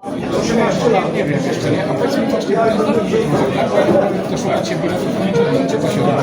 Nie wiem, jeszcze nie. A powiedz mi właśnie, to szukacie biletów, gdzie to się da?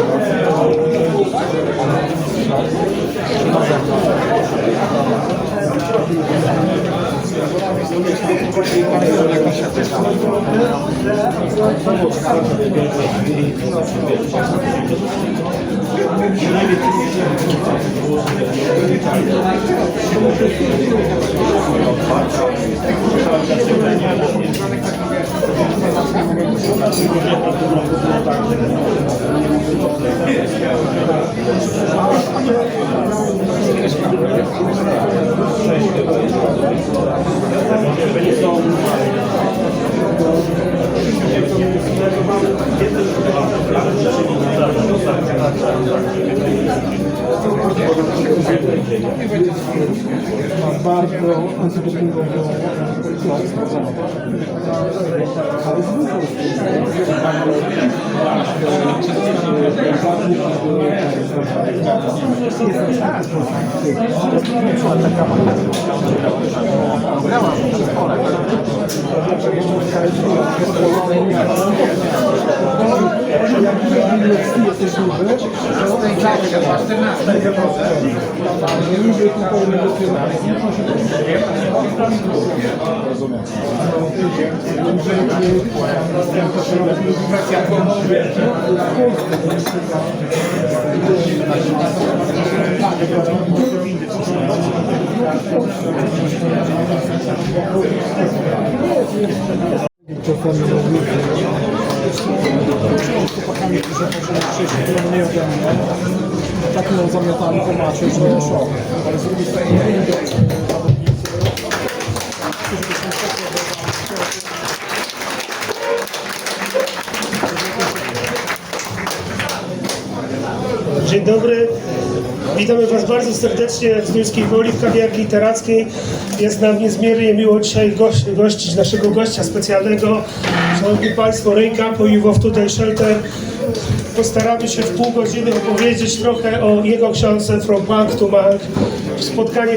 Bardzo antydopingowo chłopakami, którzy poszli 6 km mniej ode mnie, tak ją zamiatali po macie, że to szok. Ale z drugiej strony Dzień dobry, witamy Was bardzo serdecznie w Miejskiej Woli w kawiarni literackiej. Jest nam niezmiernie miło dzisiaj gościć naszego gościa specjalnego, szanowni Państwo, Cappo tutaj Shelter. Postaramy się w pół godziny opowiedzieć trochę o jego książce From Monk to Monk. Spotkanie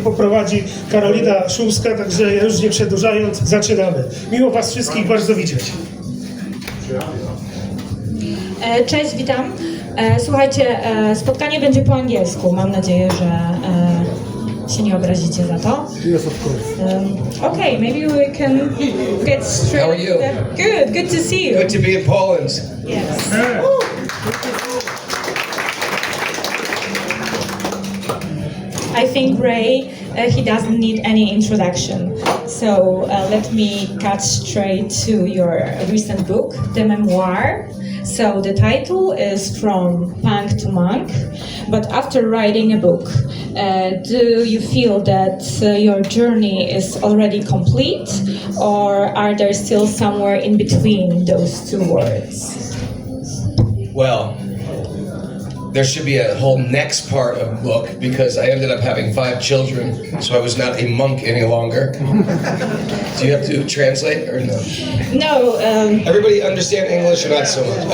poprowadzi Karolina Szumska, także już nie przedłużając, zaczynamy. Miło Was wszystkich bardzo widzieć. Cześć, witam. Słuchajcie, spotkanie będzie po angielsku. Mam nadzieję, że się nie obrazicie za to. Yes, of course. Okay, maybe we can get straight. How are you? Good to see you. Good to be in Poland. Yes. I think Ray, he doesn't need any introduction. So let me cut straight to your recent book, the memoir. So the title is From Punk to Monk, but after writing a book, do you feel that your journey is already complete, or are there still somewhere in between those two words? Well, there should be a whole next part of the book because I ended up having 5 children, so I was not a monk any longer. Do you have to translate or no? No. Everybody understand English or not so much?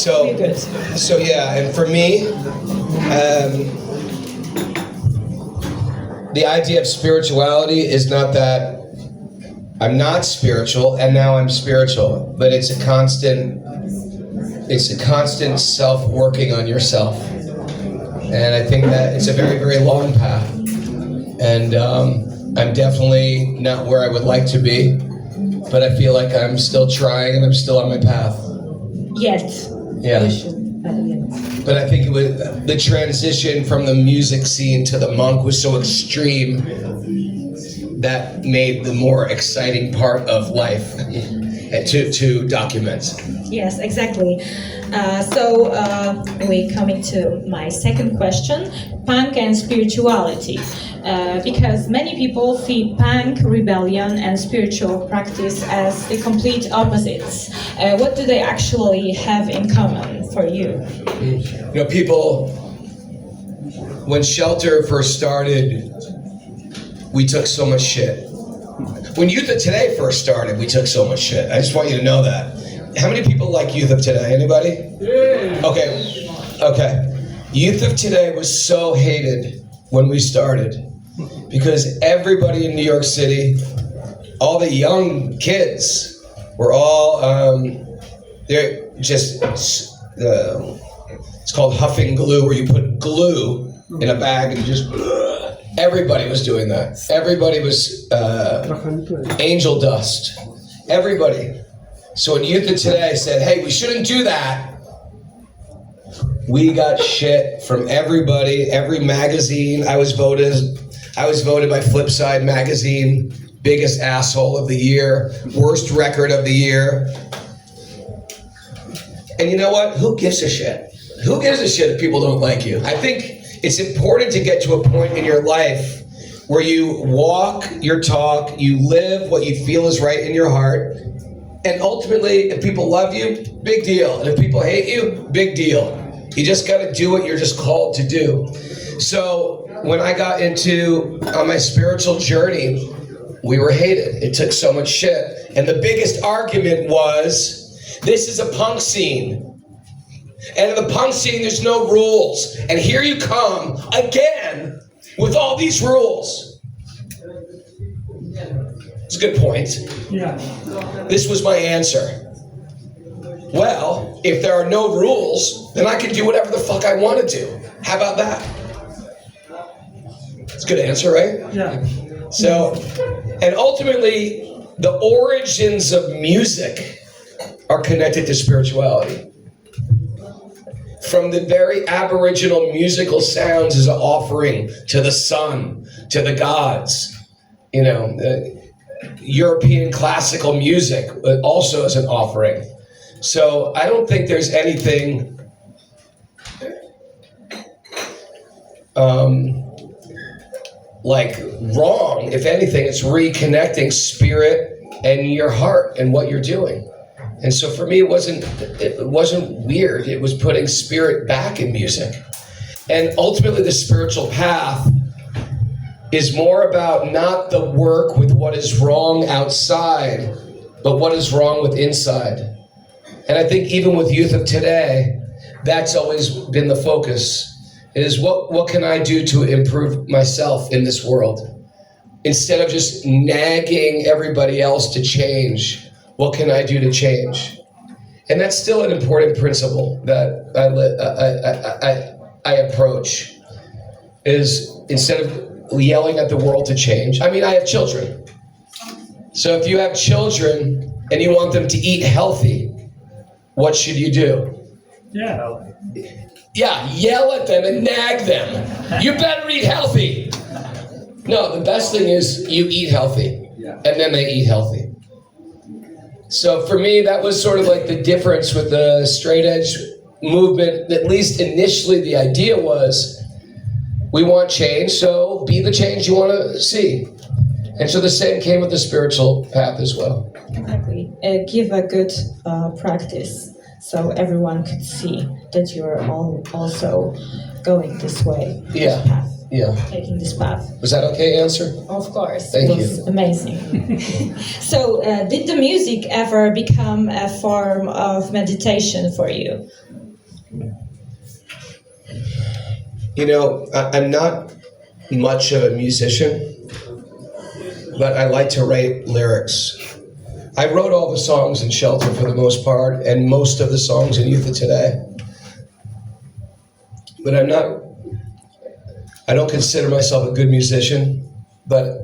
Okay. So yeah, and for me, the idea of spirituality is not that I'm not spiritual and now I'm spiritual, but it's a constant self-working on yourself. And I think that it's a very, very long path. And I'm definitely not where I would like to be, but I feel like I'm still trying and I'm still on my path. Yet. Yeah. But I think the transition from the music scene to the monk was so extreme that made the more exciting part of life to document. Yes, exactly. So we're coming to my second question, punk and spirituality. Because many people see punk, rebellion and spiritual practice as the complete opposites. What do they actually have in common for you? You know, people, when Shelter first started, we took so much shit. When Youth of Today first started, we took so much shit. I just want you to know that. How many people like Youth of Today? Anybody? Yeah. Okay. Youth of Today was so hated when we started. because everybody in New York City, all the young kids, were all they're just it's called huffing glue, where you put glue in a bag and just everybody was doing that. Everybody was angel dust. Everybody. So when Youth of Today said, hey, we shouldn't do that, we got shit from everybody, every magazine. I was voted by Flipside magazine biggest asshole of the year, worst record of the year. And you know what? Who gives a shit? Who gives a shit if people don't like you? I think it's important to get to a point in your life where you walk your talk, you live what you feel is right in your heart, and ultimately, if people love you, big deal. And if people hate you, big deal. You just got to do what you're just called to do. So when I got on my spiritual journey, we were hated. It took so much shit. And the biggest argument was, this is a punk scene. And in the punk scene, there's no rules. And here you come again with all these rules. It's a good point. Yeah. This was my answer. Well, if there are no rules, then I can do whatever the fuck I want to do. How about that? It's a good answer, right? Yeah. So, and ultimately, the origins of music are connected to spirituality. From the very aboriginal musical sounds as an offering to the sun, to the gods. You know, European classical music also as an offering. So I don't think there's anything like wrong. If anything, it's reconnecting spirit and your heart and what you're doing. And so for me, it wasn't weird. It was putting spirit back in music. And ultimately, the spiritual path is more about not the work with what is wrong outside, but what is wrong with inside. And I think even with Youth of Today, that's always been the focus, is what can I do to improve myself in this world? Instead of just nagging everybody else to change, what can I do to change? And that's still an important principle that I approach, is instead of yelling at the world to change. I mean, I have children. So if you have children and you want them to eat healthy, what should you do? Yeah. Yeah, yell at them and nag them. You better eat healthy. No, the best thing is you eat healthy, and then they eat healthy. So for me, that was sort of like the difference with the straight edge movement. At least initially, the idea was, we want change, so be the change you want to see. And so the same came with the spiritual path as well. Exactly. Give a good practice so everyone could see that you're also going this way. Yeah. This path. Yeah. Taking this path. Was that okay answer? Of course. Thank it was you. Amazing. So did the music ever become a form of meditation for you? You know, I'm not much of a musician, but I like to write lyrics. I wrote all the songs in Shelter for the most part, and most of the songs in Youth of Today. But I don't consider myself a good musician, but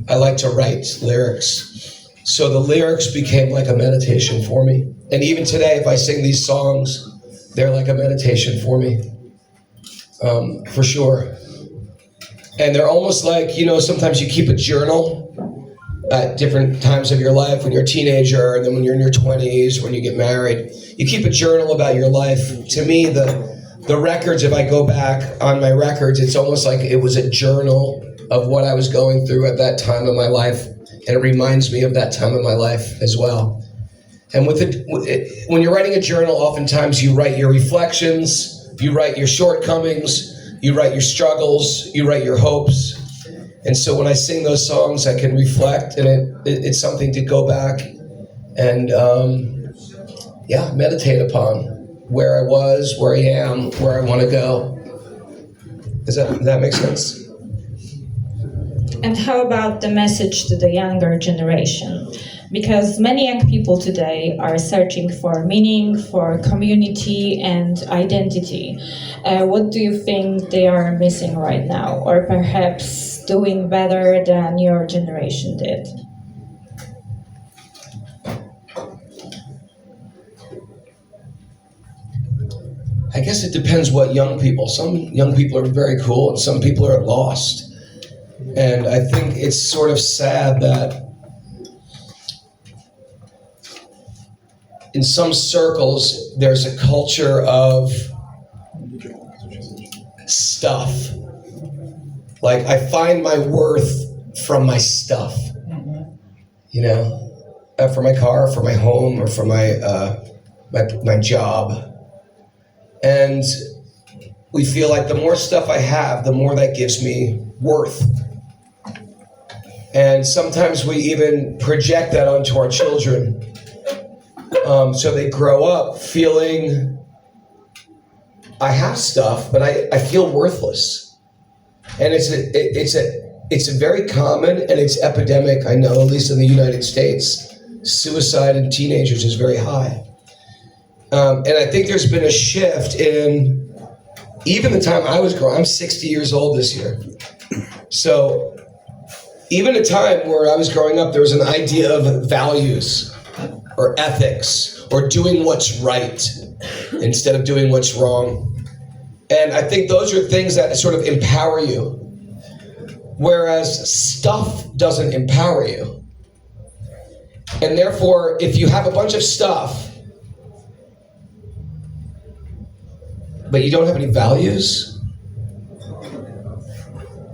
I like to write lyrics. So the lyrics became like a meditation for me. And even today, if I sing these songs, they're like a meditation for me. For sure. And they're almost like, you know, sometimes you keep a journal at different times of your life, when you're a teenager, and then when you're in your 20s, when you get married. You keep a journal about your life. To me, the records, if I go back on my records, it's almost like it was a journal of what I was going through at that time of my life. And it reminds me of that time of my life as well. And when you're writing a journal, oftentimes you write your reflections, you write your shortcomings, you write your struggles, you write your hopes. And so when I sing those songs, I can reflect, and it's something to go back and meditate upon where I was, where I am, where I want to go. Does that make sense? And how about the message to the younger generation? Because many young people today are searching for meaning, for community and identity. What do you think they are missing right now? Or perhaps doing better than your generation did? I guess it depends what young people. Some young people are very cool and some people are lost. And I think it's sort of sad that in some circles, there's a culture of stuff. Like, I find my worth from my stuff. You know, for my car, for my home, or for my job. And we feel like the more stuff I have, the more that gives me worth. And sometimes we even project that onto our children. So they grow up feeling, I have stuff, but I feel worthless. And it's a very common, and it's epidemic, I know, at least in the United States. Suicide in teenagers is very high. And I think there's been a shift in even the time I was growing. I'm 60 years old this year. So even a time where I was growing up, there was an idea of values or ethics or doing what's right instead of doing what's wrong. And I think those are things that sort of empower you. Whereas stuff doesn't empower you. And therefore, if you have a bunch of stuff, but you don't have any values,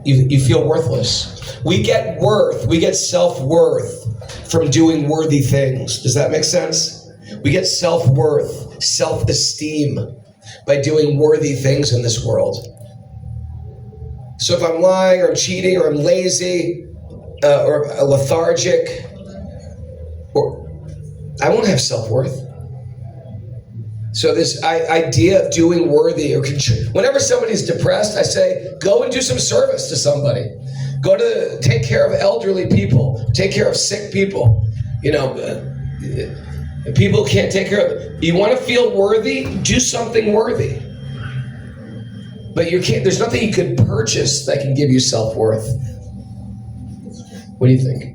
you feel worthless. We get worth, we get self-worth from doing worthy things. Does that make sense? We get self-worth, self-esteem by doing worthy things in this world. So if I'm lying or I'm cheating or I'm lazy or lethargic, or I won't have self-worth. So this idea of doing worthy, or whenever somebody's depressed, I say, go and do some service to somebody. Go to take care of elderly people, take care of sick people. You know, people can't take care of. You want to feel worthy? Do something worthy. But you can't. There's nothing you could purchase that can give you self-worth. What do you think?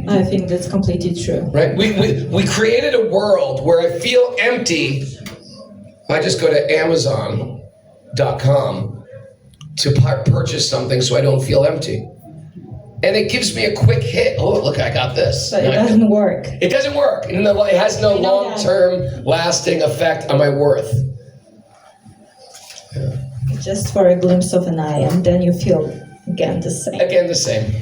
I think that's completely true. Right? We created a world where I feel empty. I just go to Amazon.com to purchase something so I don't feel empty. And it gives me a quick hit. Oh, look, I got this. But it doesn't work. It doesn't work. It has no long-term lasting effect on my worth. Yeah. Just for a glimpse of an eye, and then you feel again the same. Again, the same.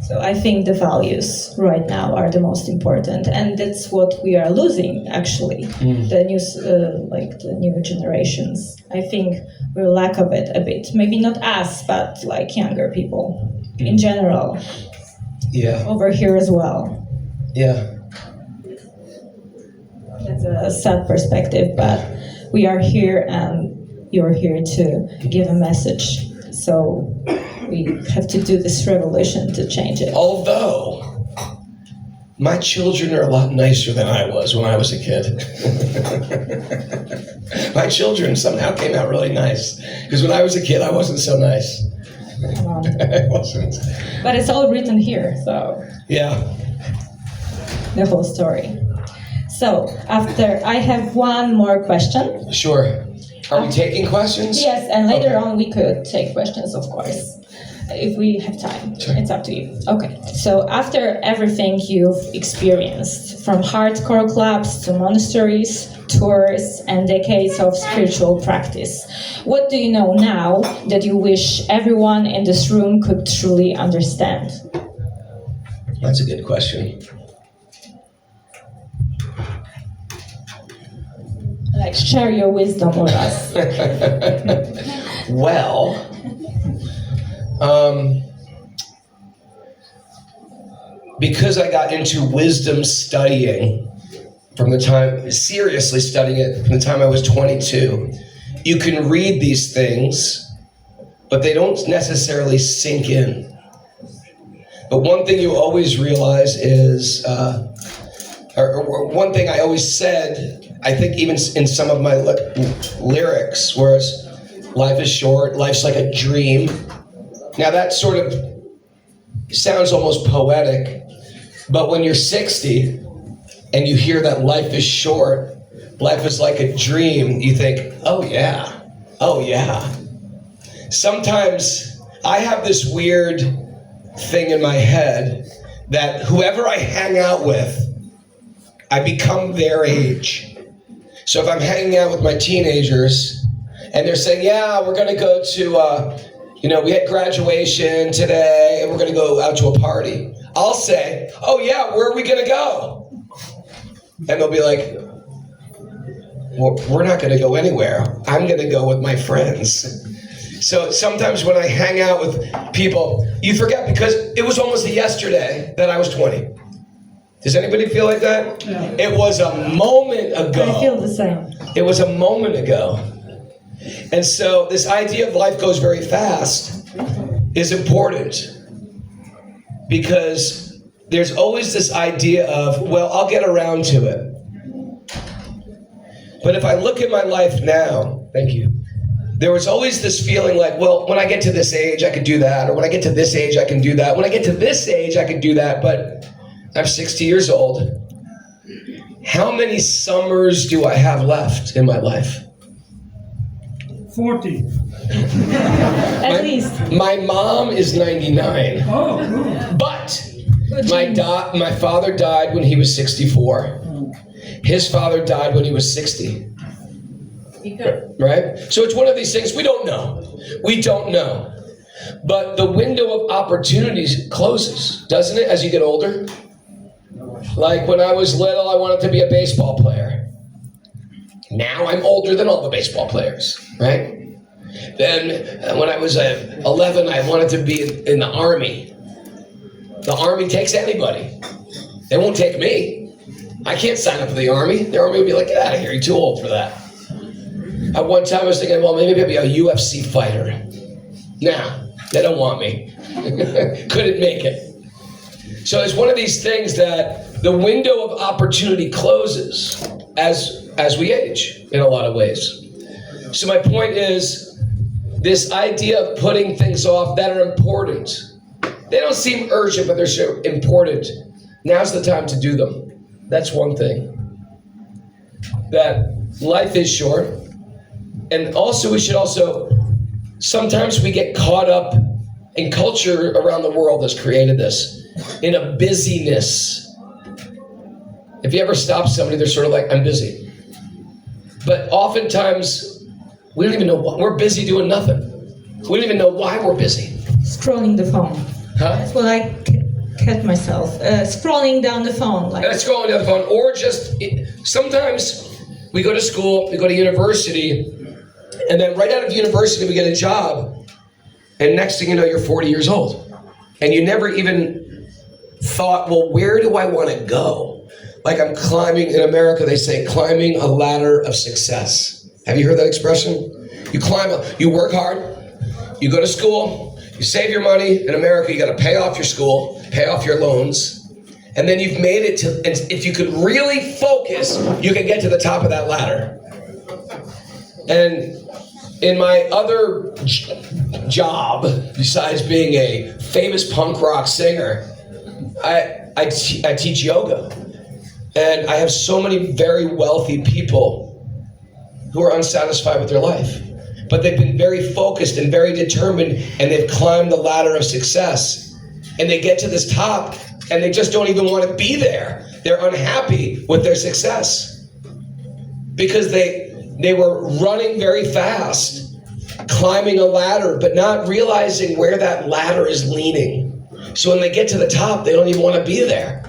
So I think the values right now are the most important, and that's what we are losing actually. The new generations. I think we lack of it a bit. Maybe not us, but like younger people in general. Yeah. Over here as well. Yeah. That's a sad perspective, but we are here and you're here to give a message. So we have to do this revolution to change it. Although, my children are a lot nicer than I was when I was a kid. My children somehow came out really nice. Because when I was a kid, I wasn't so nice. I wasn't. But it's all written here, so. Yeah. The whole story. So, I have one more question. Sure. Are we taking questions? Yes, and later on we could take questions, of course, if we have time. Sure. It's up to you. Okay, so after everything you've experienced, from hardcore clubs to monasteries, tours, and decades of spiritual practice, what do you know now that you wish everyone in this room could truly understand? That's a good question. Like, share your wisdom with us. Well, because I got into wisdom studying seriously studying it from the time I was 22, you can read these things but they don't necessarily sink in. But one thing you always realize is, or one thing I always said, I think even in some of my lyrics, was life is short, life's like a dream. Now that sort of sounds almost poetic, but when you're 60 and you hear that life is short, life is like a dream, you think, oh yeah. Sometimes I have this weird thing in my head that whoever I hang out with, I become their age. So if I'm hanging out with my teenagers and they're saying, yeah, we're gonna go to, we had graduation today and we're gonna go out to a party. I'll say, oh yeah, where are we gonna go? And they'll be like, well, we're not gonna go anywhere. I'm gonna go with my friends. So sometimes when I hang out with people, you forget because it was almost yesterday that I was 20. Does anybody feel like that? Yeah. It was a moment ago. I feel the same. It was a moment ago. And so this idea of life goes very fast is important because there's always this idea of, well, I'll get around to it. But if I look at my life now, thank you, there was always this feeling like, well, when I get to this age, I could do that. Or when I get to this age, I can do that. When I get to this age, I can do that. But I'm 60 years old. How many summers do I have left in my life? 40. At least. My mom is 99. Oh, cool. But my father died when he was 64. His father died when he was 60. Right? So it's one of these things we don't know. We don't know. But the window of opportunities closes, doesn't it, as you get older? Like when I was little, I wanted to be a baseball player. Now I'm older than all the baseball players, right? Then when I was 11, I wanted to be in the Army. The Army takes anybody. They won't take me. I can't sign up for the Army. The Army would be like, get out of here, you're too old for that. At one time I was thinking, well, maybe I'll be a UFC fighter. Nah, they don't want me. Couldn't make it. So it's one of these things that the window of opportunity closes as we age in a lot of ways. So my point is, this idea of putting things off that are important, they don't seem urgent, but they're so important. Now's the time to do them. That's one thing. That life is short. And also, we should sometimes we get caught up in culture around the world that's created this, in a busyness. If you ever stop somebody, they're sort of like, I'm busy. But oftentimes, we don't even know why. We're busy doing nothing. We don't even know why we're busy. Scrolling the phone. Huh? That's what I catch myself. Scrolling down the phone. Scrolling down the phone. Or just, sometimes we go to school, we go to university, and then right out of university, we get a job. And next thing you know, you're 40 years old. And you never even thought, well, where do I want to go? Like I'm climbing, in America, they say, climbing a ladder of success. Have you heard that expression? You work hard, you go to school, you save your money. In America, you got to pay off your school, pay off your loans. And then you've made it to, and if you could really focus, you can get to the top of that ladder. And in my other job, besides being a famous punk rock singer, I teach yoga. And I have so many very wealthy people who are unsatisfied with their life. But they've been very focused and very determined, and they've climbed the ladder of success. And they get to this top, and they just don't even want to be there. They're unhappy with their success. Because they were running very fast, climbing a ladder, but not realizing where that ladder is leaning. So when they get to the top, they don't even want to be there.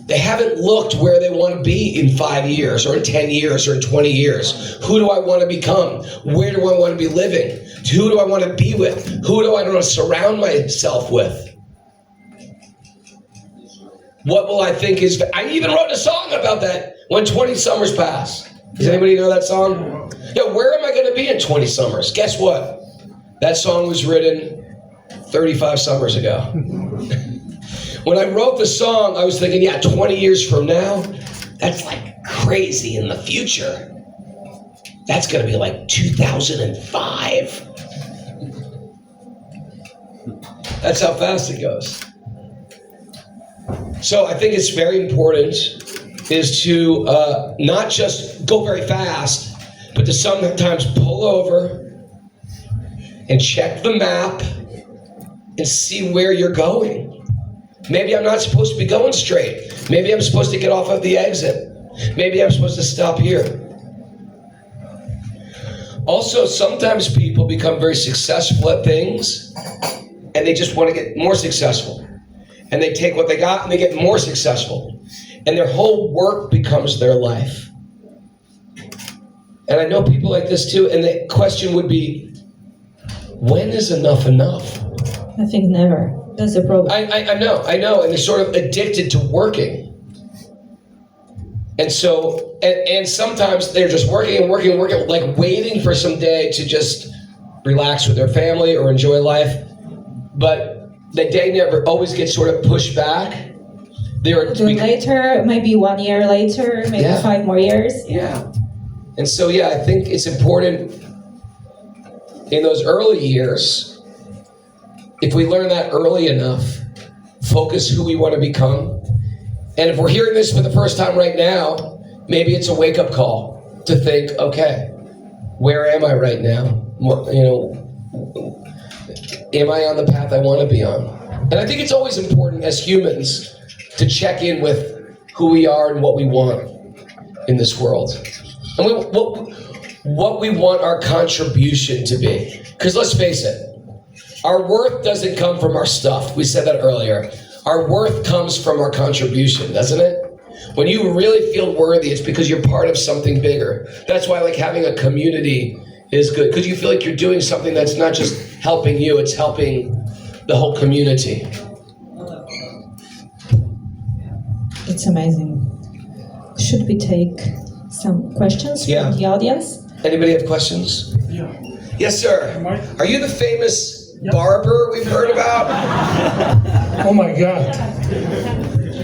They haven't looked where they want to be in 5 years, or in 10 years, or in 20 years. Who do I want to become? Where do I want to be living? Who do I want to be with? Who do I want to surround myself with? What will I think is... I even wrote a song about that, When 20 Summers Pass. Does anybody know that song? Yeah, where am I going to be in 20 summers? Guess what? That song was written 35 summers ago. When I wrote the song, I was thinking, yeah, 20 years from now, that's like crazy in the future. That's gonna be like 2005. That's how fast it goes. So I think it's very important is to not just go very fast, but to sometimes pull over and check the map and see where you're going. Maybe I'm not supposed to be going straight. Maybe I'm supposed to get off at the exit. Maybe I'm supposed to stop here. Also, sometimes people become very successful at things and they just want to get more successful. And they take what they got and they get more successful. And their whole work becomes their life. And I know people like this too, and the question would be, when is enough enough? I think never. That's the problem. I know, and they're sort of addicted to working. And so, and sometimes they're just working, like waiting for some day to just relax with their family or enjoy life. But the day never always gets sort of pushed back. Later, maybe 1 year later, maybe 5 more years. Yeah. And so, yeah, I think it's important in those early years, if we learn that early enough, focus who we want to become. And if we're hearing this for the first time right now, maybe it's a wake-up call to think, okay, where am I right now? Am I on the path I want to be on? And I think it's always important as humans to check in with who we are and what we want in this world. And what we want our contribution to be. Because let's face it, our worth doesn't come from our stuff. We said that earlier. Our worth comes from our contribution, doesn't it? When you really feel worthy, it's because you're part of something bigger. That's why like having a community is good. Because you feel like you're doing something that's not just helping you, it's helping the whole community. It's amazing. Should we take some questions from the audience? Anybody have questions? Yeah. Yes, sir. Are you the famous barber we've heard about? Oh my God.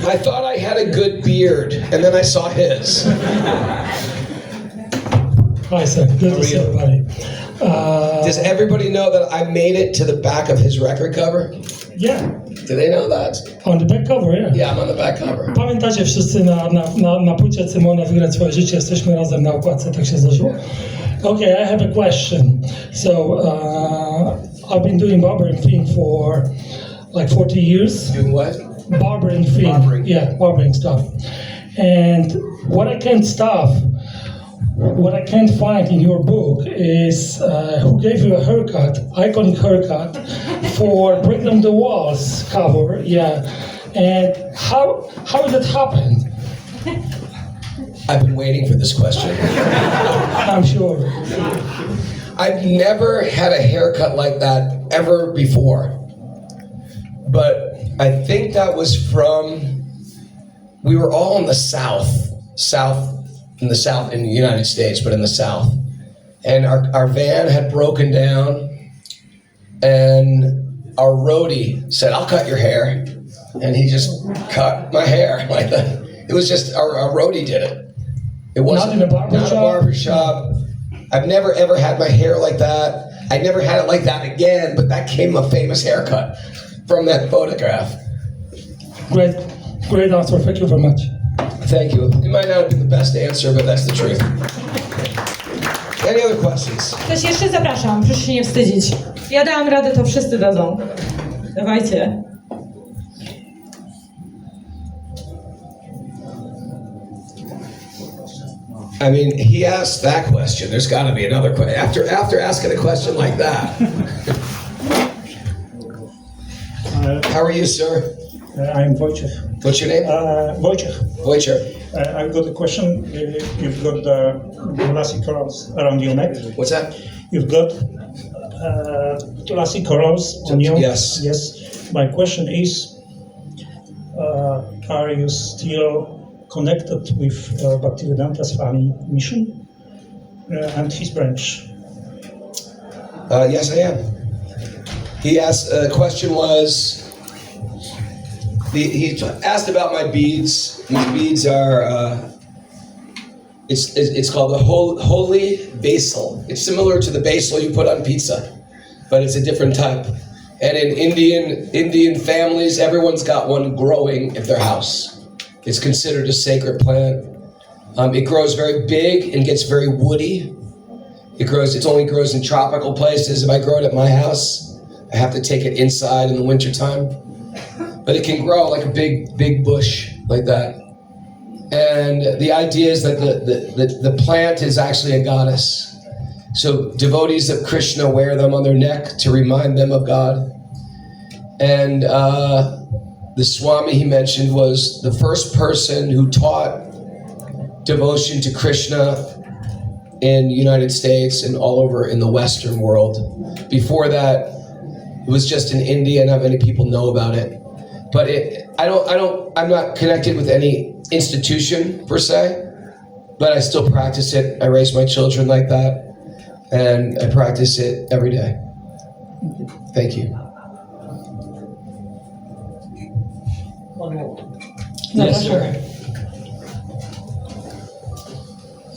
I thought I had a good beard, and then I saw his. Hi, sir. Good to see everybody. Does everybody know that I made it to the back of his record cover? Yeah. Do they know that? On the back cover, yeah. Yeah, I'm on the back cover. Pamiętacie wszyscy na płycie Cymona Wygrać swoje życie, jesteśmy razem na okładce, tak się zdarzyło. Okay, I have a question. So, I've been doing barbering thing for like 40 years. Doing what? Barbering thing. Barbering. Yeah, barbering stuff. And what I can't find in your book is who gave you a haircut, iconic haircut, for Break Down the Walls cover, yeah. And how did it happen? I've been waiting for this question. I'm sure. I've never had a haircut like that ever before. But I think that was we were all in the South in the United States, but in the South. And our van had broken down, and our roadie said, "I'll cut your hair." And he just cut my hair like that. It was just, our roadie did it. It wasn't Not in a barber shop. I've never ever had my hair like that. I never had it like that again, but that came a famous haircut from that photograph. Great answer, thank you very much. Thank you. It might not have been the best answer, but that's the truth. Any other questions? Ktoś jeszcze? Zapraszam, proszę się nie wstydzić. Ja dałam radę, to wszyscy dadzą. Dawajcie. I mean, he asked that question. There's got to be another question. After asking a question like that. How are you, sir? I'm Wojciech. What's your name? Wojciech. Wojciech. I've got a question. You've got the lassie corals around your neck. What's that? You've got lassie corals on your neck. Yes. Yes. My question is, are you still connected with Bhaktivedanta Swami mission and his branch? Yes, I am. He asked, the question was, he asked about my beads. My beads are, it's called the holy basil. It's similar to the basil you put on pizza, but it's a different type. And in Indian families, everyone's got one growing at their house. It's considered a sacred plant. It grows very big and gets very woody. It only grows in tropical places. If I grow it at my house, I have to take it inside in the wintertime. But it can grow like a big bush like that. And the idea is that the plant is actually a goddess. So devotees of Krishna wear them on their neck to remind them of God. And the Swami he mentioned was the first person who taught devotion to Krishna in the United States and all over in the Western world. Before that, it was just in India, not many people know about it. But I'm not connected with any institution per se, but I still practice it. I raise my children like that, and I practice it every day. Thank you. Yes, sir.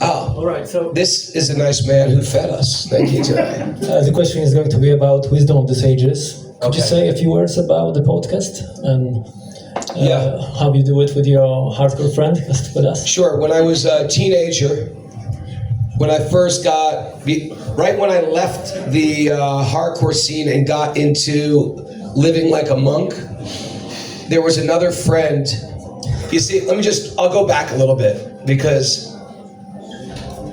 Oh, All right, so this is a nice man who fed us. Thank you today. the question is going to be about wisdom of the sages. Could you Okay. say a few words about the podcast and how you do it with your hardcore friend, Kastupadas? Sure. When I was a teenager, when I first right when I left the hardcore scene and got into living like a monk, there was another friend. You see, I'll go back a little bit, because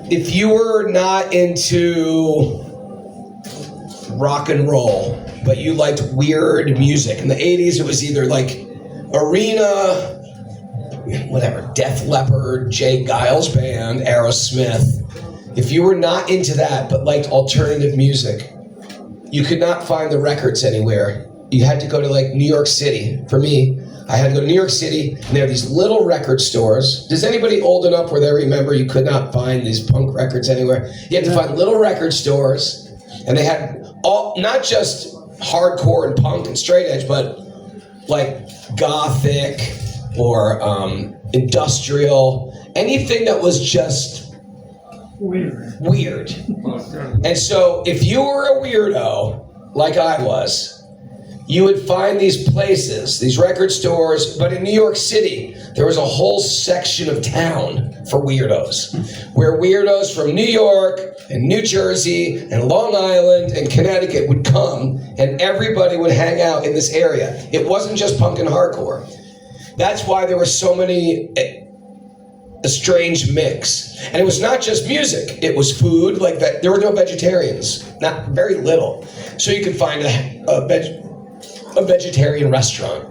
if you were not into rock and roll, but you liked weird music, in the 80s it was either like Arena, whatever, Def Leppard, Jay Giles Band, Aerosmith. If you were not into that, but liked alternative music, you could not find the records anywhere. You had to go to like New York City. For me, I had to go to New York City, and there are these little record stores. Does anybody old enough where they remember you could not find these punk records anywhere? You had to find little record stores, and they had not just hardcore and punk and straight edge, but like gothic or industrial, anything that was just weird. And so if you were a weirdo, like I was, you would find these places, these record stores, but in New York City, there was a whole section of town for weirdos, where weirdos from New York and New Jersey and Long Island and Connecticut would come, and everybody would hang out in this area. It wasn't just punk and hardcore. That's why there were so many, a strange mix. And it was not just music, it was food, like that. There were no vegetarians, not very little. So you could find a vegetarian restaurant,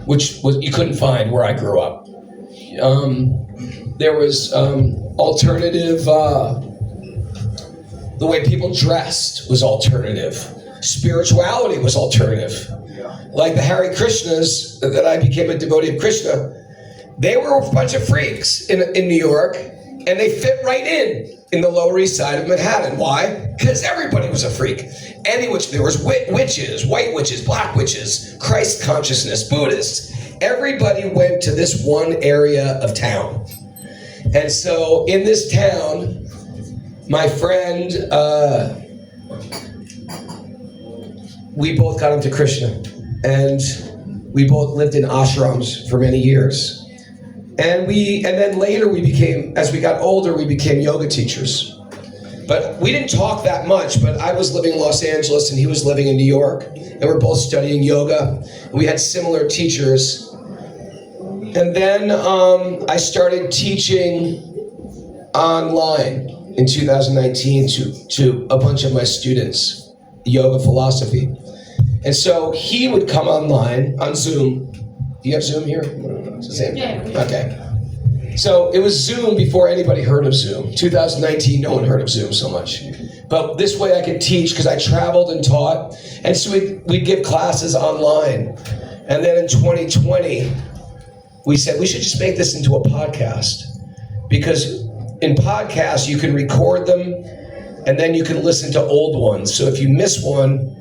which you couldn't find where I grew up. There was alternative, the way people dressed was alternative. Spirituality was alternative. Like the Hare Krishnas, that I became a devotee of Krishna, they were a bunch of freaks in New York, and they fit right in the Lower East Side of Manhattan. Why? Because everybody was a freak. There was witches, white witches, black witches, Christ consciousness, Buddhists. Everybody went to this one area of town. And so in this town, my friend, we both got into Krishna, and we both lived in ashrams for many years. And then later as we got older, we became yoga teachers. But we didn't talk that much, but I was living in Los Angeles and he was living in New York, and we're both studying yoga, and we had similar teachers. And then I started teaching online in 2019 to a bunch of my students, yoga philosophy. And so he would come online on Zoom. Do you have Zoom here? It's the same. Yeah. Okay. So it was Zoom before anybody heard of Zoom. 2019, no one heard of Zoom so much. But this way I could teach, because I traveled and taught. And so we'd give classes online. And then in 2020, we said we should just make this into a podcast. Because in podcasts, you can record them, and then you can listen to old ones. So if you miss one,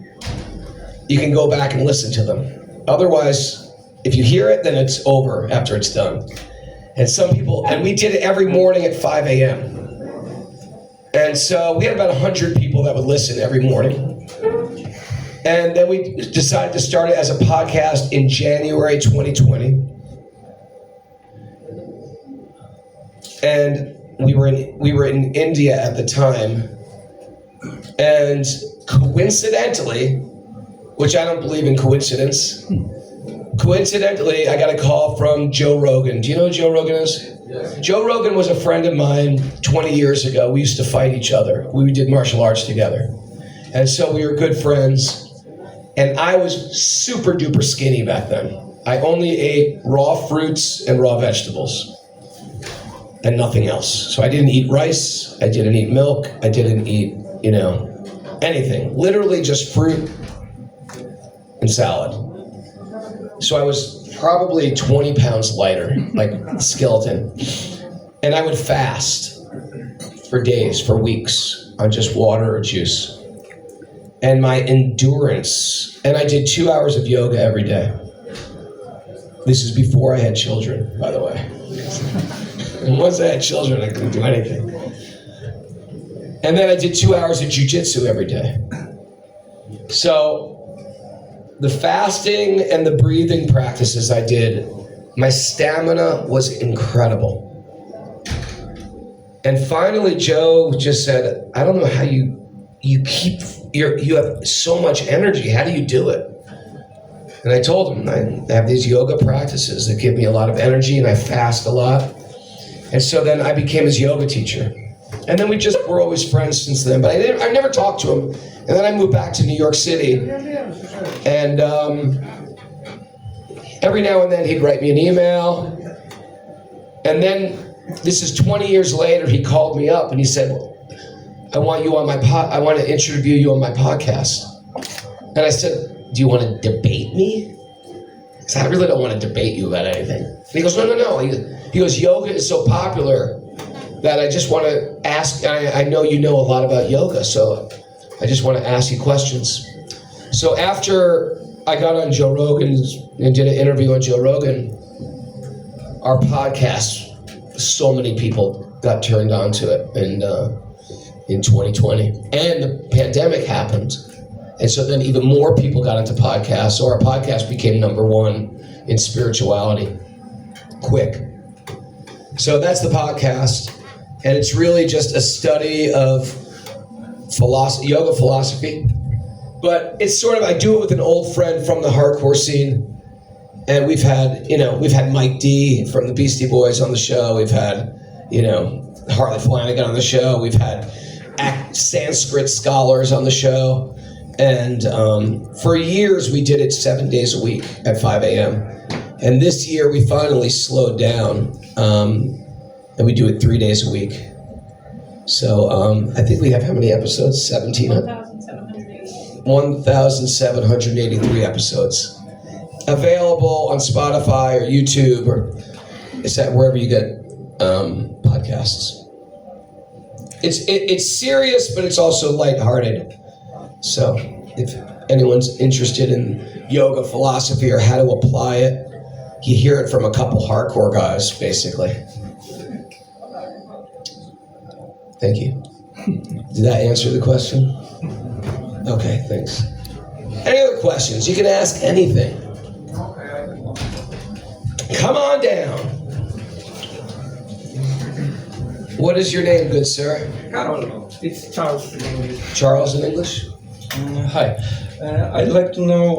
you can go back and listen to them. Otherwise, if you hear it, then it's over after it's done. And some people, and we did it every morning at 5 a.m. And so we had about 100 people that would listen every morning. And then we decided to start it as a podcast in January 2020. And we were in India at the time. And coincidentally, which I don't believe in coincidence, coincidentally, I got a call from Joe Rogan. Do you know who Joe Rogan is? Yes. Joe Rogan was a friend of mine 20 years ago. We used to fight each other. We did martial arts together. And so we were good friends. And I was super duper skinny back then. I only ate raw fruits and raw vegetables and nothing else. So I didn't eat rice. I didn't eat milk. I didn't eat, anything. Literally just fruit and salad. So I was probably 20 pounds lighter, like a skeleton. And I would fast for days, for weeks, on just water or juice. And my endurance, and I did 2 hours of yoga every day. This is before I had children, by the way. And once I had children, I couldn't do anything. And then I did 2 hours of jujitsu every day. So the fasting and the breathing practices I did, my stamina was incredible. And finally, Joe just said, I don't know how you have so much energy. How do you do it? And I told him, I have these yoga practices that give me a lot of energy, and I fast a lot. And so then I became his yoga teacher. And then we're always friends since then, but I never talked to him. And then I moved back to New York City. And every now and then he'd write me an email. And then, this is 20 years later, he called me up and he said, I want to interview you on my podcast. And I said, do you want to debate me? I said, I really don't want to debate you about anything. And he goes, no. He goes, yoga is so popular that I just want to ask, I know you know a lot about yoga, so I just want to ask you questions. So after I got on Joe Rogan and did an interview on Joe Rogan, our podcast, so many people got turned on to it in 2020. And the pandemic happened. And so then even more people got into podcasts. So our podcast became #1 in spirituality. Quick. So that's the podcast. And it's really just a study of yoga philosophy. But it's sort of, I do it with an old friend from the hardcore scene. And we've had Mike D from the Beastie Boys on the show. We've had, Harley Flanagan on the show. We've had Sanskrit scholars on the show. And for years, we did it 7 days a week at 5 a.m. And this year, we finally slowed down. And we do it 3 days a week. So I think we have how many episodes? 1,783 episodes. Available on Spotify or YouTube, or is that wherever you get podcasts. It's serious, but it's also lighthearted. So if anyone's interested in yoga philosophy or how to apply it, you hear it from a couple hardcore guys, basically. Thank you. Did that answer the question? Okay, thanks. Any other questions? You can ask anything. Come on down. What is your name, good sir? Carol, it's Charles in English. Charles in English? Hi. I'd like to know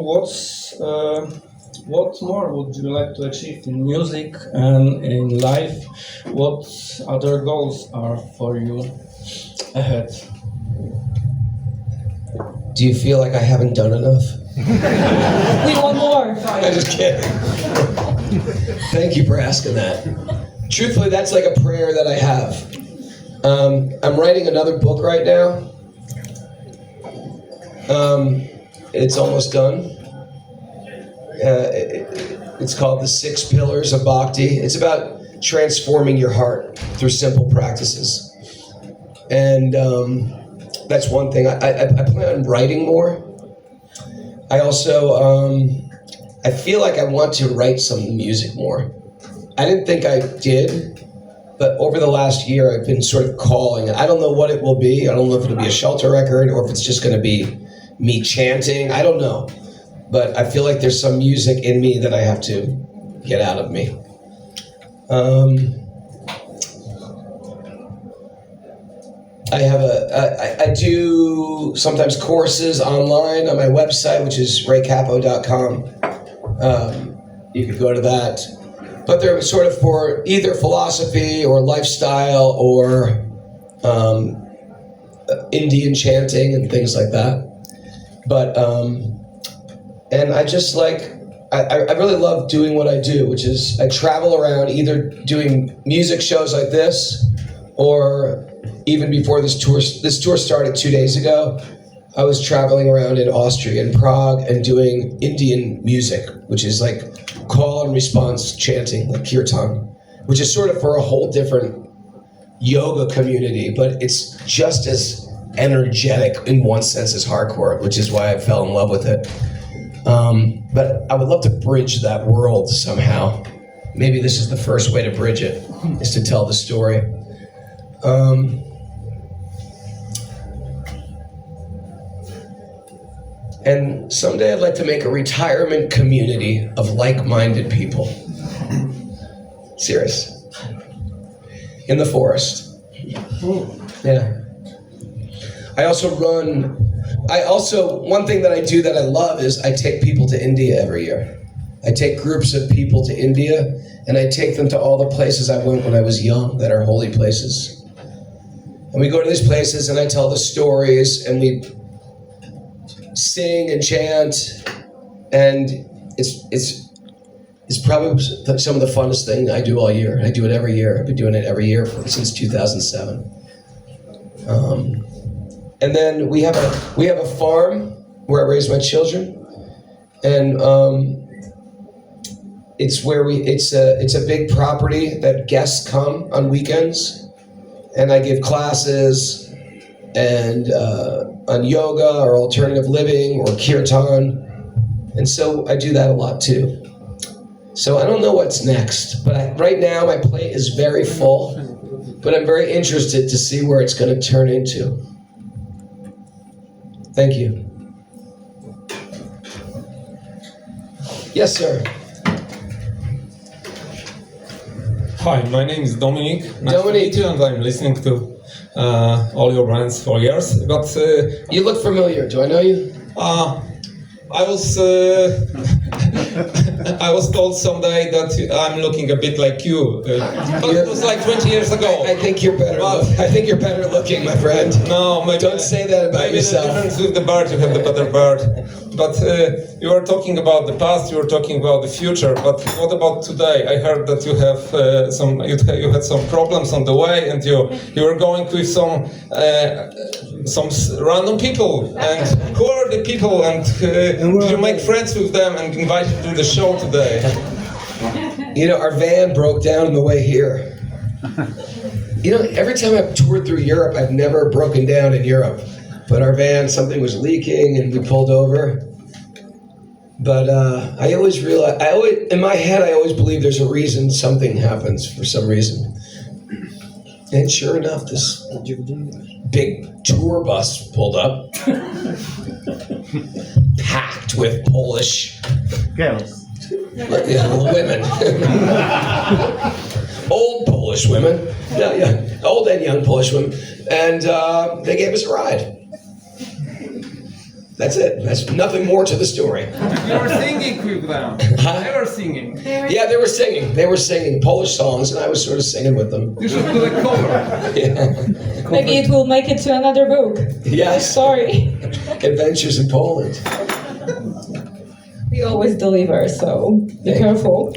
what more would you like to achieve in music and in life? What other goals are for you ahead? Do you feel like I haven't done enough? We want more. I'm just kidding. Thank you for asking that. Truthfully, that's like a prayer that I have. I'm writing another book right now. It's almost done. It's called The 6 Pillars of Bhakti. It's about transforming your heart through simple practices. And that's one thing. I plan on writing more. I also, I feel like I want to write some music more. I didn't think I did, but over the last year, I've been sort of calling. I don't know what it will be. I don't know if it'll be a Shelter record or if it's just going to be me chanting. I don't know. But I feel like there's some music in me that I have to get out of me. I do sometimes courses online on my website, which is Cappo.com. You could go to that. But they're sort of for either philosophy or lifestyle or Indian chanting and things like that. But, and I just like, I really love doing what I do, which is I travel around either doing music shows like this or even before this tour started 2 days ago, I was traveling around in Austria and Prague and doing Indian music, which is like call and response chanting, like kirtan, which is sort of for a whole different yoga community, but it's just as energetic in one sense as hardcore, which is why I fell in love with it. But I would love to bridge that world somehow. Maybe this is the first way to bridge it, is to tell the story. And someday I'd like to make a retirement community of like-minded people. Serious. In the forest. Yeah. One thing that I do that I love is I take people to India every year. I take groups of people to India and I take them to all the places I went when I was young that are holy places. And we go to these places and I tell the stories and we sing and chant, and it's probably some of the funnest thing I do all year. I do it every year. I've been doing it every year since 2007. And then we have a farm where I raise my children, and it's a big property that guests come on weekends, and I give classes and on yoga or alternative living or kirtan. And so I do that a lot too. So I don't know what's next, but right now my plate is very full, but I'm very interested to see where it's going to turn into. Thank you. Yes, sir. Hi, my name is Dominic. Nice to meet you, and I'm listening to all your bands for years. But you look familiar. Do I know you? I was told someday that I'm looking a bit like you. But it was like 20 years ago. I think you're better. I think you're better looking, my friend. No, maybe, don't say that about yourself. The difference with the bird, you have the better bird. But you were talking about the past. You were talking about the future. But what about today? I heard that you have you had some problems on the way, and you were going with some random people. And who are the people? And did you make friends with them and invite you to the show today? You know, our van broke down on the way here. You know, every time I've toured through Europe, I've never broken down in Europe. But our van, something was leaking and we pulled over. But I always realize, in my head, I always believe there's a reason something happens for some reason. And sure enough, this big tour bus pulled up, packed with Polish girls, women, old Polish women, old and young Polish women, and they gave us a ride. That's it. That's nothing more to the story. You were singing with them. They were singing. Yeah, they were singing. They were singing Polish songs, and I was sort of singing with them. You should do a cover. Yeah. Maybe it will make it to another book. Yes. Sorry. Adventures in Poland. We always deliver, so be careful.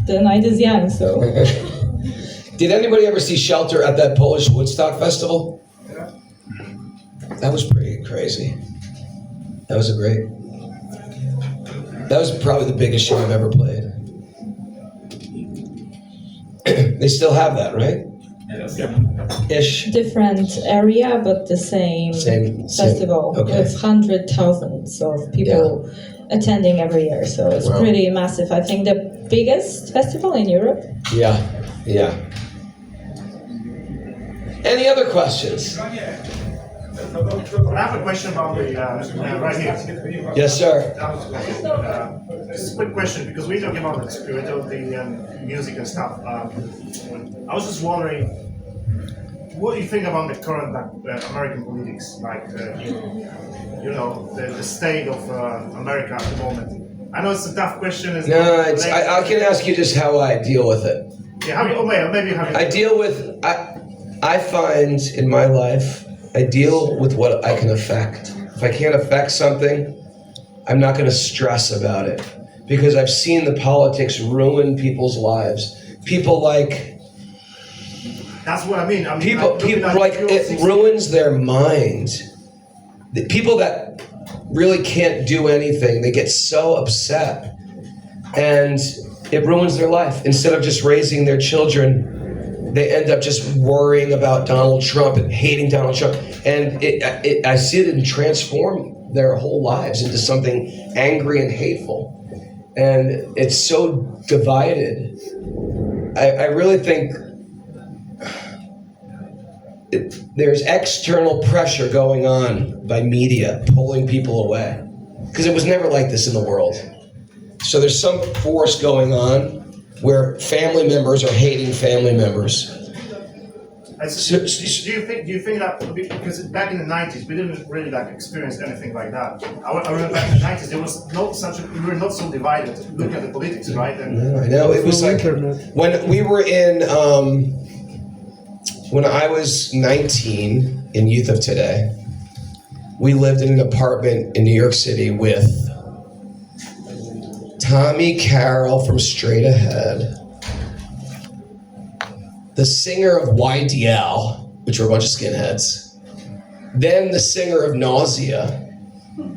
The night is young, so. Did anybody ever see Shelter at that Polish Woodstock festival? Yeah. That was pretty crazy. That was probably the biggest show I've ever played. They still have that, right? Ish. Different area, but the same festival Okay. with hundreds of people attending every year. So it's pretty massive. I think the biggest festival in Europe. Yeah. Any other questions? I have a question about the right here. Yes, sir. Just a quick question, because we're talking about the spirituality and music and stuff. I was just wondering, what do you think about the current American politics, like the state of America at the moment? I know it's a tough question. No, I can ask you just how I deal with it. Yeah, I deal with. I find in my life, I deal with what I can affect. If I can't affect something, I'm not going to stress about it, because I've seen the politics ruin people's lives. People like. That's what I mean. People like it ruins their mind. The people that really can't do anything, they get so upset, and it ruins their life. Instead of just raising their children, they end up just worrying about Donald Trump and hating Donald Trump. And I see it transform their whole lives into something angry and hateful. And it's so divided. I really think there's external pressure going on by media, pulling people away. Because it was never like this in the world. So there's some force going on where family members are hating family members. Do you think that, because back in the 90s we didn't really experience anything like that? I remember back in the 90s there was we were not so divided. Look at the politics, right? And I know it was like when we were in when I was 19 in Youth of Today, we lived in an apartment in New York City with Tommy Carroll from Straight Ahead, the singer of YDL, which were a bunch of skinheads, then the singer of Nausea,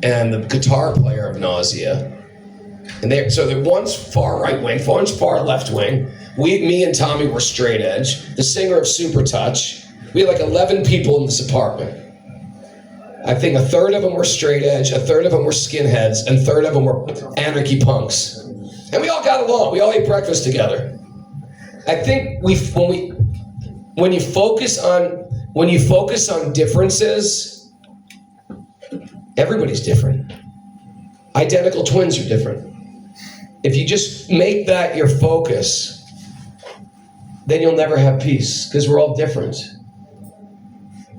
and the guitar player of Nausea. And so one's far right wing, one's far left wing. Me and Tommy were straight edge. The singer of Super Touch. We had like 11 people in this apartment. I think a third of them were straight edge, a third of them were skinheads, and a third of them were anarchy punks. And we all got along. We all ate breakfast together. I think when you focus on differences, everybody's different. Identical twins are different. If you just make that your focus, then you'll never have peace, because we're all different.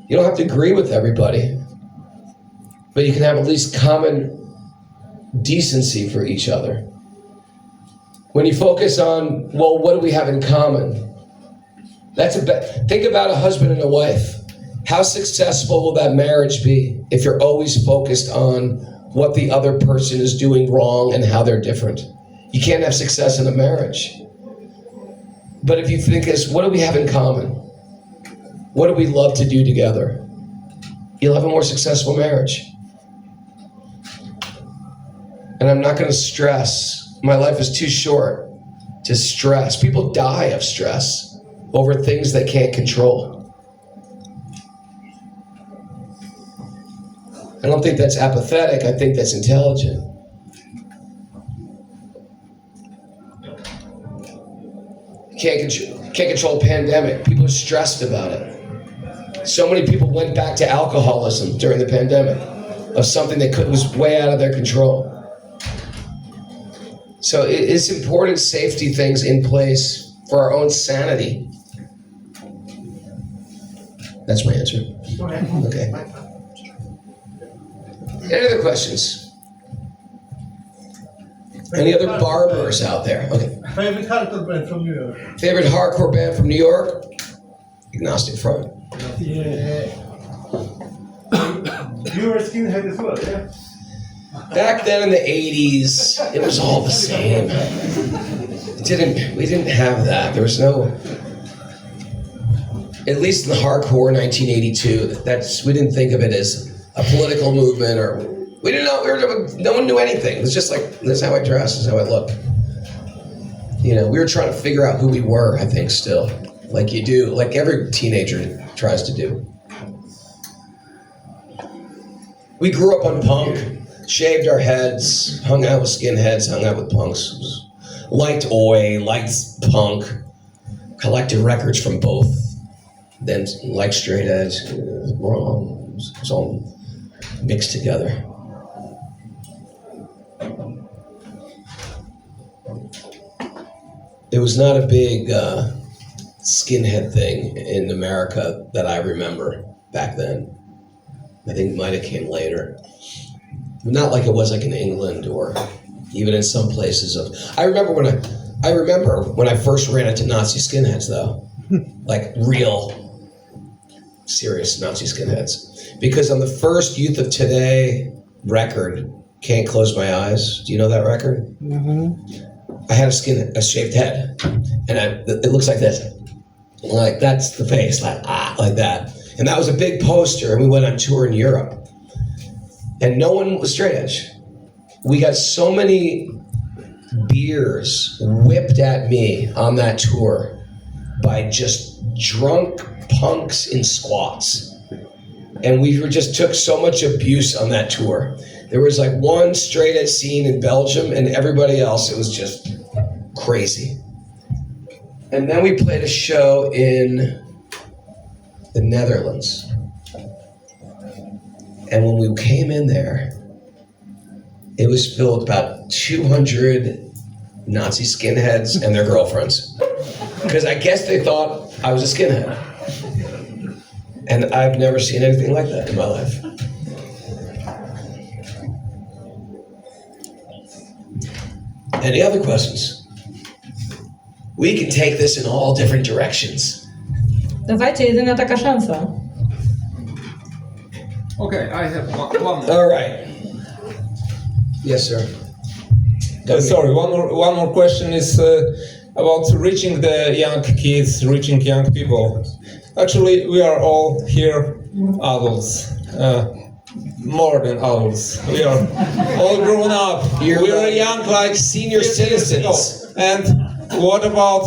You don't have to agree with everybody, but you can have at least common decency for each other. When you focus on, well, what do we have in common? Think about a husband and a wife. How successful will that marriage be if you're always focused on what the other person is doing wrong and how they're different? You can't have success in a marriage. But if you think what do we have in common? What do we love to do together? You'll have a more successful marriage. And I'm not going to stress. My life is too short to stress. People die of stress over things they can't control. I don't think that's apathetic. I think that's intelligent. Can't control a pandemic. People are stressed about it. So many people went back to alcoholism during the pandemic of something that was way out of their control. So it's important safety things in place for our own sanity. That's my answer. Okay. Any other questions? Any other barbers out there? Okay. Favorite hardcore band from New York? Favorite hardcore band from New York? Agnostic Front. Yeah. You were skinhead as well, yeah? Back then in the 80s, it was all the same. We didn't have that. There was no, at least in the hardcore 1982, we didn't think of it as a political movement, or we didn't know, no one knew anything. It was just like, this is how I dress, this is how I look. We were trying to figure out who we were, I think, still. like you do, like every teenager tries to do. We grew up on punk, shaved our heads, hung out with skinheads, hung out with punks, liked oi, liked punk, collected records from both, then liked straight edge. It's all mixed together. It was not a big skinhead thing in America that I remember back then. I think it might have came later. Not like it was like in England or even in some places. I remember when I first ran into Nazi skinheads though, like real serious Nazi skinheads. Because on the first Youth of Today record, Can't Close My Eyes, do you know that record? Mm-hmm. I had a shaved head, and it looks like this. Like, that's the face, like that. And that was a big poster, and we went on tour in Europe. And no one was straight edge. We got so many beers whipped at me on that tour by just drunk punks in squats. And we just took so much abuse on that tour. There was like one straight edge scene in Belgium, and everybody else, it was just crazy. And then we played a show in the Netherlands. And when we came in there, it was filled with about 200 Nazi skinheads and their girlfriends. Because I guess they thought I was a skinhead. And I've never seen anything like that in my life. Any other questions? We can take this in all different directions. Dawajcie, jedyna taka szansa. Okay, I have one. All right. Yes, sir. Sorry, one more question is about reaching the young kids, reaching young people. Actually, we are all here adults, more than adults. We are all grown up. We are young, like senior citizens. And what about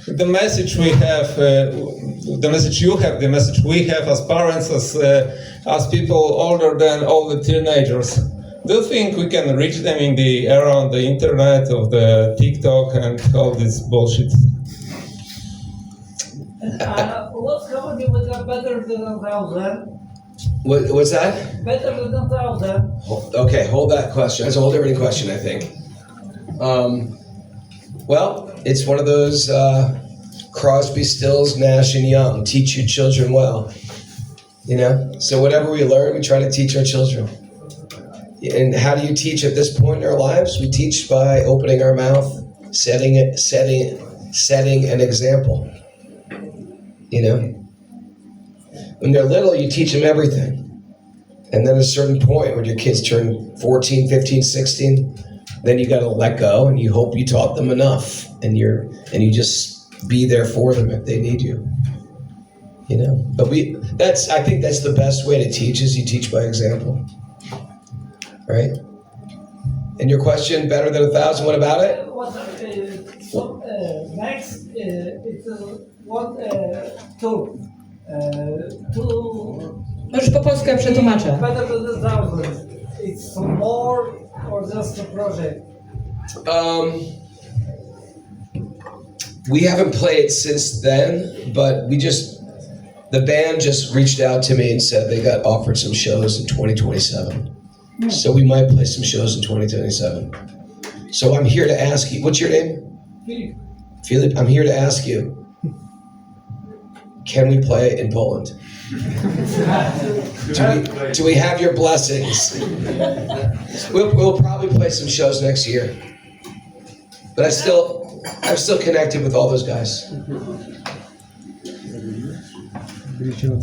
the message we have? The message you have, the message we have as parents, as people older than all the teenagers. Do you think we can reach them in the era of the internet, of the TikTok and all this bullshit? What's happening with that better than 1,000? What's that? Better than 1,000. Okay, hold that question. That's a whole different question, I think. Well, it's one of those Crosby, Stills, Nash, and Young. Teach your children well. You know? So whatever we learn, we try to teach our children. And how do you teach at this point in our lives? We teach by opening our mouth, setting an example. You know? When they're little, you teach them everything. And then at a certain point, when your kids turn 14, 15, 16, then you got to let go, and you hope you taught them enough, and you just be there for them if they need you. You know, but I think that's the best way to teach, is you teach by example, right? And your question, better than 1,000, what about it? Next, it's one tour. Już po polsku ja przetłumaczę. Better than 1,000. It's more or just a project? We haven't played since then, but the band just reached out to me and said they got offered some shows in 2027. So we might play some shows in 2027. So I'm here to ask you, what's your name? Philip. Philip, I'm here to ask you, can we play in Poland? Do we have your blessings? We'll probably play some shows next year. But I'm still connected with all those guys.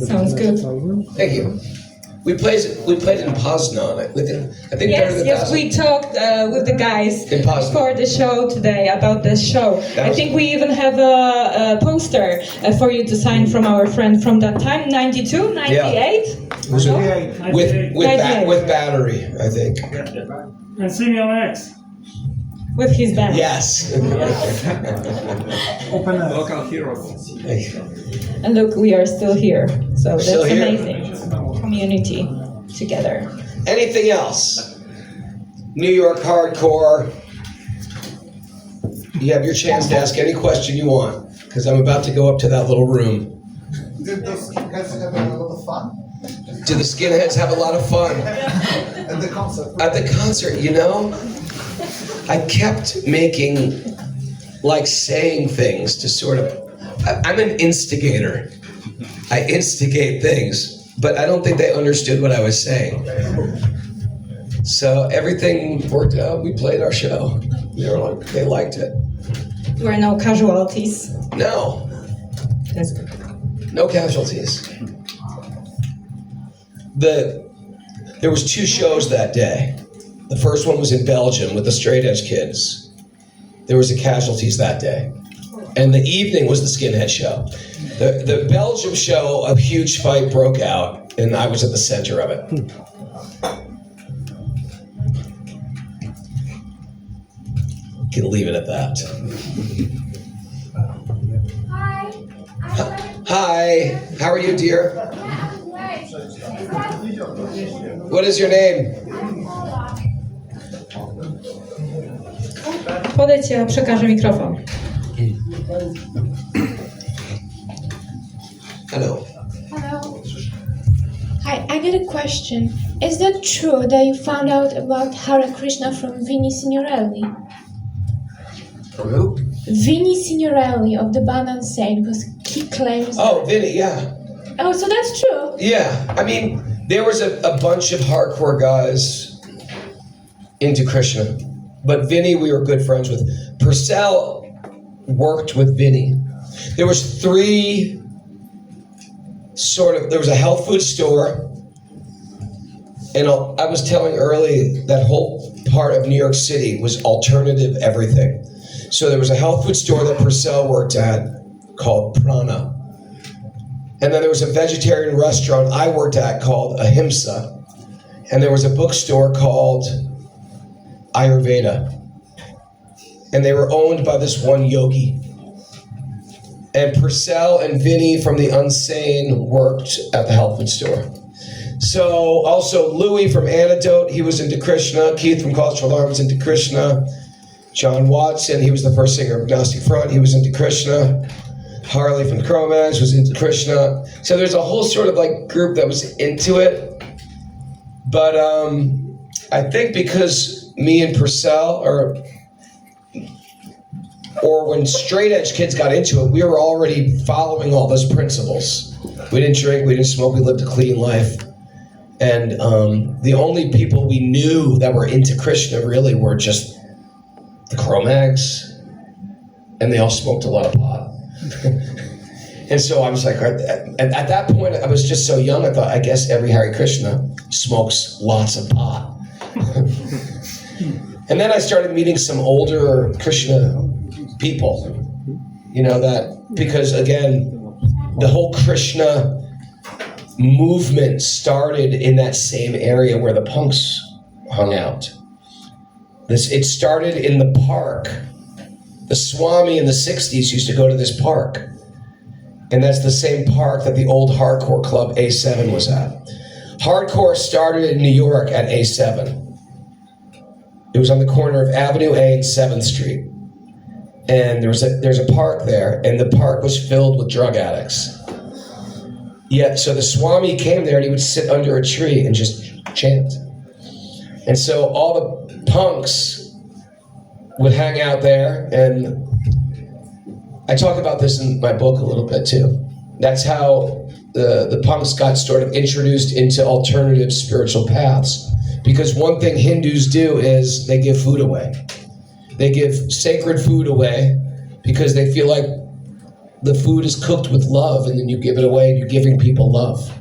Sounds good. Thank you. We played in Poznan. I think Yes, we talked with the guys before the show today about this show. I think we even have a poster for you to sign from our friend from that time, 92, 98? Yeah. With battery, I think. And Simeon X. with his band. Yes. Local heroes. And look, we are still here. So that's Still here. amazing. Community together. Anything else? New York hardcore. You have your chance to ask any question you want, because I'm about to go up to that little room. Did those guys have a lot of fun? Do the skinheads have a lot of fun? At the concert? At the concert, you know, I kept making, like saying things to sort of, I'm an instigator. I instigate things, but I don't think they understood what I was saying. So everything worked out. We played our show. They liked it. There were no casualties. No. That's good. No casualties. There was 2 shows that day. The first one was in Belgium with the straight edge kids. There was a casualties that day. And the evening was the skinhead show. The Belgium show, a huge fight broke out, and I was at the center of it. Can leave it at that. Hi. Hi, how are you, dear? What is your name? Podejdź, ja przekażę mikrofon. Hello. Hello. Hi, I got a question. Is that true that you found out about Hare Krishna from Vinnie Signorelli? From who? Vinnie Signorelli of the band Insane, because he claims. Oh, Vinny, yeah. Oh, so that's true. Yeah, I mean, there was a bunch of hardcore guys into Krishna, but Vinny we were good friends with. Purcell worked with Vinny. There was 3 there was a health food store, and I was telling early that whole part of New York City was alternative everything. So there was a health food store that Purcell worked at called Prana. And then there was a vegetarian restaurant I worked at called Ahimsa. And there was a bookstore called Ayurveda. And they were owned by this one yogi. And Purcell and Vinny from the Unsane worked at the health food store. So also Louis from Antidote, he was into Krishna. Keith from Cultural Alarm was into Krishna. John Watson, he was the first singer of Agnostic Front, he was into Krishna. Harley from Cro-Mags was into Krishna. So there's a whole sort of like group that was into it. But I think because me and Purcell or when straight edge kids got into it, we were already following all those principles. We didn't drink, we didn't smoke, we lived a clean life. And the only people we knew that were into Krishna really were just the Cro-Mags, and they all smoked a lot of pot. And so I was like, at that point, I was just so young, I thought, I guess every Hare Krishna smokes lots of pot. And then I started meeting some older Krishna people, because again, the whole Krishna movement started in that same area where the punks hung out. It started in the park. The Swami in the 60s used to go to this park. And that's the same park that the old hardcore club A7 was at. Hardcore started in New York at A7. It was on the corner of Avenue A and 7th Street. And there's a park there, and the park was filled with drug addicts. So the Swami came there and he would sit under a tree and just chant. And so all the punks would hang out there, and I talk about this in my book a little bit too. That's how the punks got sort of introduced into alternative spiritual paths. Because one thing Hindus do is they give food away. They give sacred food away because they feel like the food is cooked with love, and then you give it away and you're giving people love.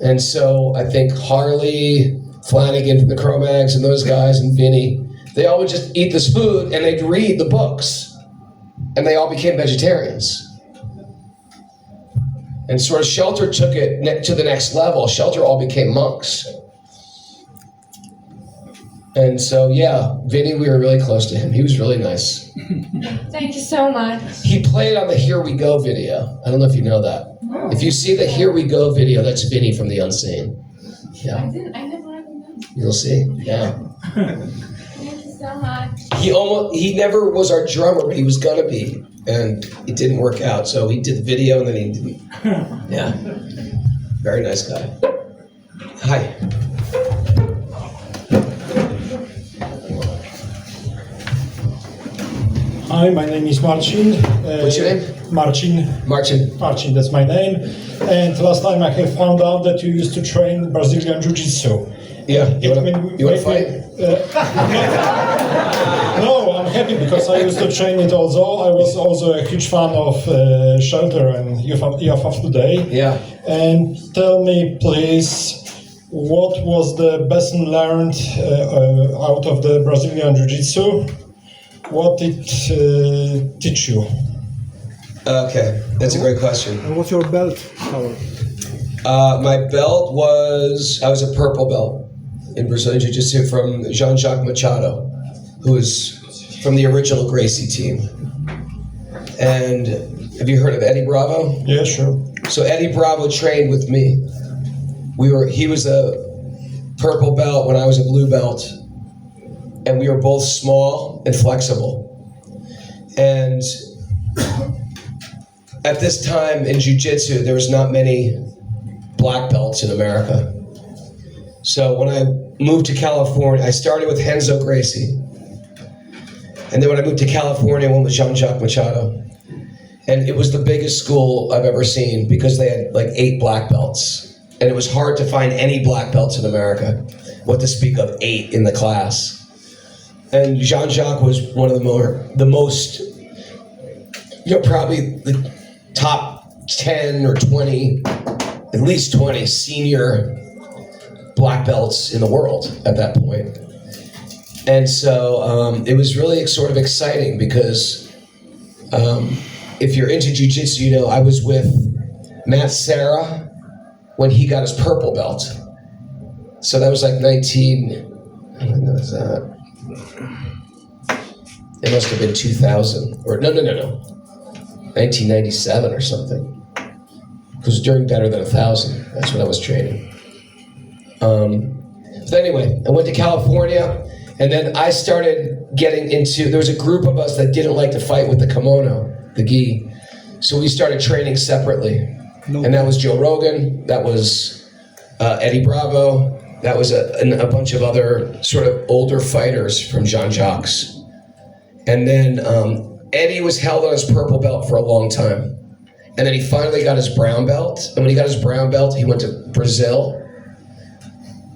And so I think Harley, Flanagan from the Cro-Mags and those guys and Vinny, they all would just eat this food and they'd read the books, and they all became vegetarians. And sort of Shelter took it to the next level. Shelter all became monks. And so, yeah, Vinny, we were really close to him. He was really nice. Thank you so much. He played on the Here We Go video. I don't know if you know that. If you see the Here We Go video, that's Vinny from The Unseen. Yeah. I never recognized. You'll see. Yeah. Thank you so much. He never was our drummer, but he was gonna be. And it didn't work out. So he did the video and then he didn't. Yeah. Very nice guy. Hi. Hi, my name is Marcin. What's your name? Marcin. Marcin. Marcin, that's my name. And last time I have found out that you used to train Brazilian Jiu-Jitsu. Yeah. You want to fight? No, I'm happy because I used to train it also. I was also a huge fan of Shelter and EFF today. Yeah. And tell me, please, what was the lesson learned out of the Brazilian Jiu-Jitsu? What did it teach you? Okay, that's a great question. And what's your belt color? My belt was, I was a purple belt in Brazilian Jiu-Jitsu from Jean-Jacques Machado, who is from the original Gracie team. And have you heard of Eddie Bravo? Yeah, sure. So Eddie Bravo trained with me. He was a purple belt when I was a blue belt. And we were both small and flexible. And at this time in jiu-jitsu, there was not many black belts in America. So when I moved to California, I started with Renzo Gracie. And then when I moved to California, I went with Jean-Jacques Machado. And it was the biggest school I've ever seen because they had like 8 black belts. And it was hard to find any black belts in America, what to speak of 8 in the class. And Jean-Jacques was one of the most, probably the top 10 or 20, at least 20 senior black belts in the world at that point. And so it was really sort of exciting because if you're into jiu-jitsu, I was with Matt Serra when he got his purple belt. So that was like when was that? It must have been 2000, or no, 1997 or something. It was during Better Than 1,000. That's when I was training. But anyway, I went to California, and then I started getting into, there was a group of us that didn't like to fight with the kimono, the gi. So we started training separately. And that was Joe Rogan, that was Eddie Bravo, that was a bunch of other sort of older fighters from Jean-Jacques. And then Eddie was held on his purple belt for a long time. And then he finally got his brown belt. And when he got his brown belt, he went to Brazil.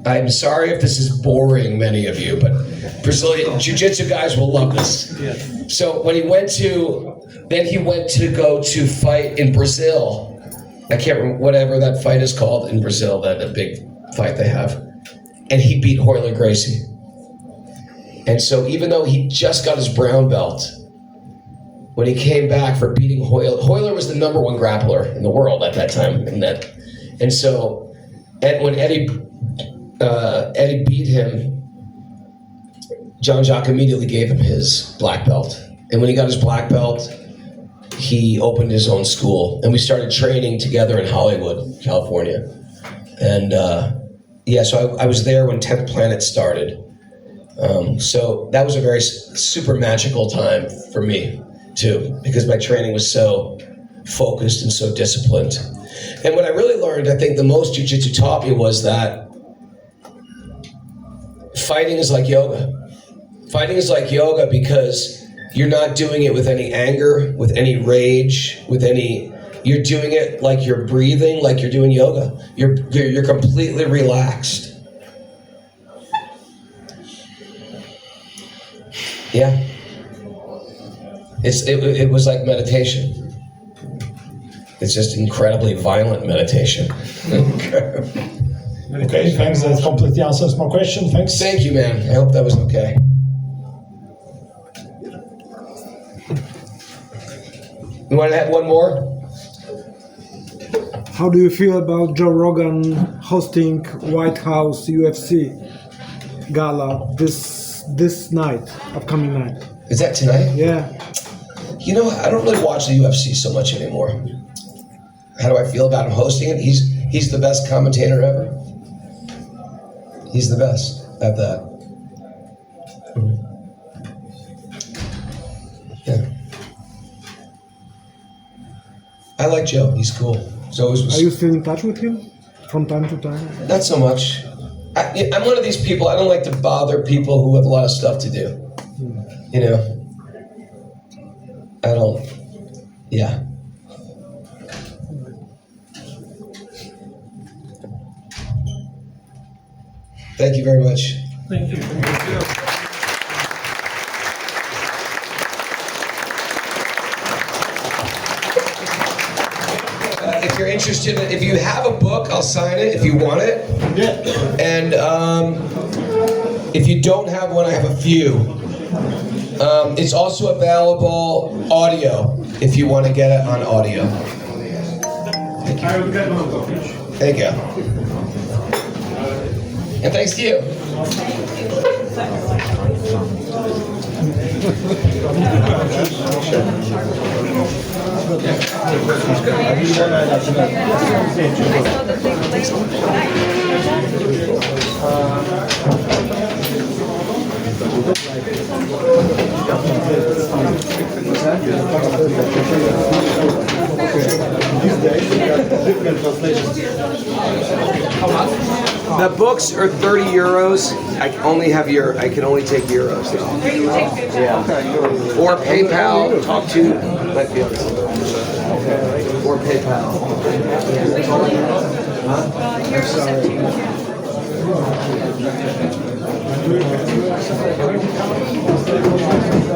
I'm sorry if this is boring many of you, but Brazilian jiu-jitsu guys will love this. So when he went to go to fight in Brazil. I can't remember whatever that fight is called in Brazil, that big fight they have. And he beat Royler Gracie. And so even though he just got his brown belt, when he came back for beating Royler was the #1 grappler in the world at that time. And so when Eddie beat him, Jean-Jacques immediately gave him his black belt. And when he got his black belt, he opened his own school. And we started training together in Hollywood, California. And so I was there when 10th Planet started. So that was a very super magical time for me too, because my training was so focused and so disciplined. And what I really learned, I think the most jiu-jitsu taught me was that fighting is like yoga. Fighting is like yoga because you're not doing it with any anger, with any rage, you're doing it like you're breathing, like you're doing yoga. You're completely relaxed. Yeah. It was like meditation. It's just incredibly violent meditation. Okay, thanks. That completely answers my question. Thanks. Thank you, man. I hope that was okay. You want to add one more? How do you feel about Joe Rogan hosting White House UFC? gala this night, upcoming night. Is that tonight? Yeah. You know, I don't really watch the UFC so much anymore. How do I feel about him hosting it? He's the best commentator ever. He's the best at that. Yeah. I like Joe. He's cool. Are you still in touch with him from time to time? Not so much. I'm one of these people, I don't like to bother people who have a lot of stuff to do. You know? I don't. Yeah. Thank you very much. Thank you. If you're interested, if you have a book, I'll sign it if you want it. Yeah. And if you don't have one, I have a few. It's also available audio if you want to get it on audio. Thank you. Thank you. And thanks to you. The books are 30 euros. I can only take euros. Yeah. Or PayPal. Talk to like the others. Or PayPal. Huh?